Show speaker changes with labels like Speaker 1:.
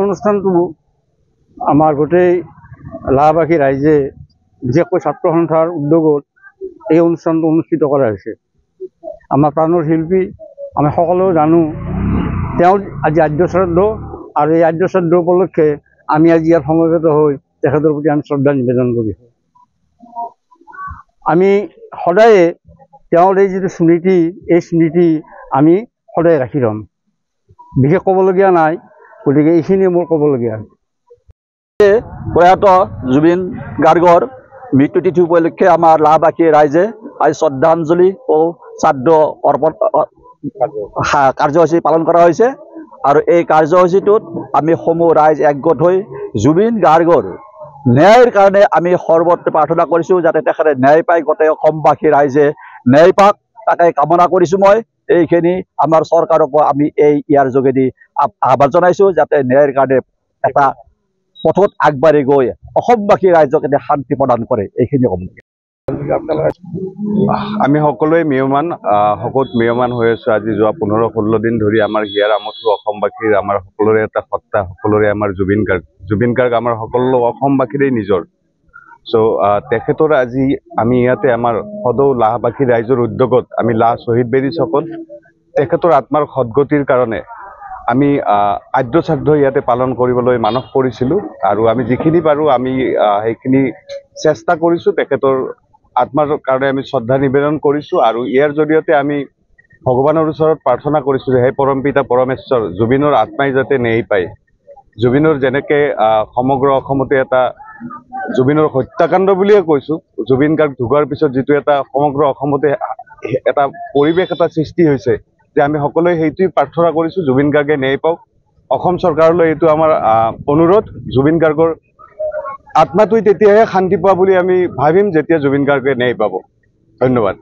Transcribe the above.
Speaker 1: অনুষ্ঠানটো আমাৰ গোটেই লাহবাসী ৰাইজে বিশেষকৈ ছাত্ৰ সন্থাৰ উদ্যোগত এই অনুষ্ঠানটো অনুষ্ঠিত কৰা হৈছে। আমাৰ প্ৰাণৰ শিল্পী আমি সকলোৱে জানো তেওঁৰ আজি আদ্য শ্ৰাদ্ধ, আৰু এই আদ্য শ্ৰাদ্ধ উপলক্ষে আমি আজি ইয়াত সমবেত হৈ তেখেতৰ প্ৰতি আমি শ্ৰদ্ধা নিবেদন কৰিছোঁ। আমি সদায়ে তেওঁৰ এই যিটো স্মৃতি, এই স্মৃতি আমি সদায় ৰাখি ল'ম। বিশেষ ক'বলগীয়া নাই, গতিকে এইখিনিয়ে মোৰ ক'বলগীয়া।
Speaker 2: প্ৰয়াত জুবিন গাৰ্গৰ মৃত্যু তিথি উপলক্ষে আমাৰ লাহবাসী ৰাইজে আজি শ্ৰদ্ধাঞ্জলি ও শ্ৰাদ্ধ অৰ্পণ কাৰ্যসূচী পালন কৰা হৈছে। আৰু এই কাৰ্যসূচীটোত আমি সমূহ ৰাইজ একগোট হৈ জুবিন গাৰ্গৰ ন্যায়ৰ কাৰণে আমি সৰ্বত্ৰ প্ৰাৰ্থনা কৰিছোঁ, যাতে তেখেতে ন্যায় পায়, গোটেই অসমবাসী ৰাইজে ন্যায় পাওক তাকে কামনা কৰিছোঁ। মই এইখিনি আমাৰ চৰকাৰকো আমি ইয়াৰ যোগেদি আহ্বান জনাইছোঁ, যাতে ন্যায়ৰ কাৰণে এটা পথত আগবাঢ়ি গৈ অসমবাসী ৰাইজক এনে শান্তি প্ৰদান কৰে। এইখিনি ক'ব লাগে।
Speaker 3: আমি সকলোৱে মিয়মান হৈ আছোঁ। আজি যোৱা 15-16 দিন ধৰি আমাৰ হিয়াৰ আমঠু অসমবাসীৰ, আমাৰ সকলোৰে এটা সত্তা, সকলোৰে আমাৰ জুবিন গাৰ্গ আমাৰ সকলো অসমবাসীৰে নিজৰ। তেখেতৰ আজি আমি ইয়াতে আমাৰ সদৌ লাহবাসী ৰাইজৰ উদ্যোগত আমি লাহ শ্বহীদ বেদী চকত তেখেতৰ আত্মাৰ সদগতিৰ কাৰণে আমি আদ্য শ্ৰাদ্ধ ইয়াতে পালন কৰিবলৈ মানস কৰিছিলোঁ, আৰু আমি যিখিনি পাৰোঁ আমি সেইখিনি চেষ্টা কৰিছোঁ। তেখেতৰ আত্মাৰ কাৰণে আমি শ্ৰদ্ধা নিবেদন কৰিছোঁ, আৰু ইয়াৰ জৰিয়তে আমি ভগৱানৰ ওচৰত প্ৰাৰ্থনা কৰিছোঁ যে হে পৰমপিতা পৰমেশ্বৰ, জুবিনৰ আত্মাই যাতে ন্যায় পায়। জুবিনৰ যেনেকৈ সমগ্ৰ অসমতে এটা জুবিনৰ হত্যাকাণ্ড বুলিয়ে কৈছোঁ, জুবিন গাৰ্গ ঢুকোৱাৰ পিছত যিটো এটা সমগ্ৰ অসমতে এটা পৰিৱেশ এটা সৃষ্টি হৈছে, যে আমি সকলোৱে সেইটোৱে প্ৰাৰ্থনা কৰিছোঁ জুবিন গাৰ্গে ন্যায় পাওক। অসম চৰকাৰলৈ এইটো আমাৰ অনুৰোধ, জুবিন গাৰ্গৰ আত্মাটোই তেতিয়াহে শান্তি পোৱা বুলি আমি ভাবিম যেতিয়া জুবিন গাৰ্গে ন্যায় পাব। ধন্যবাদ।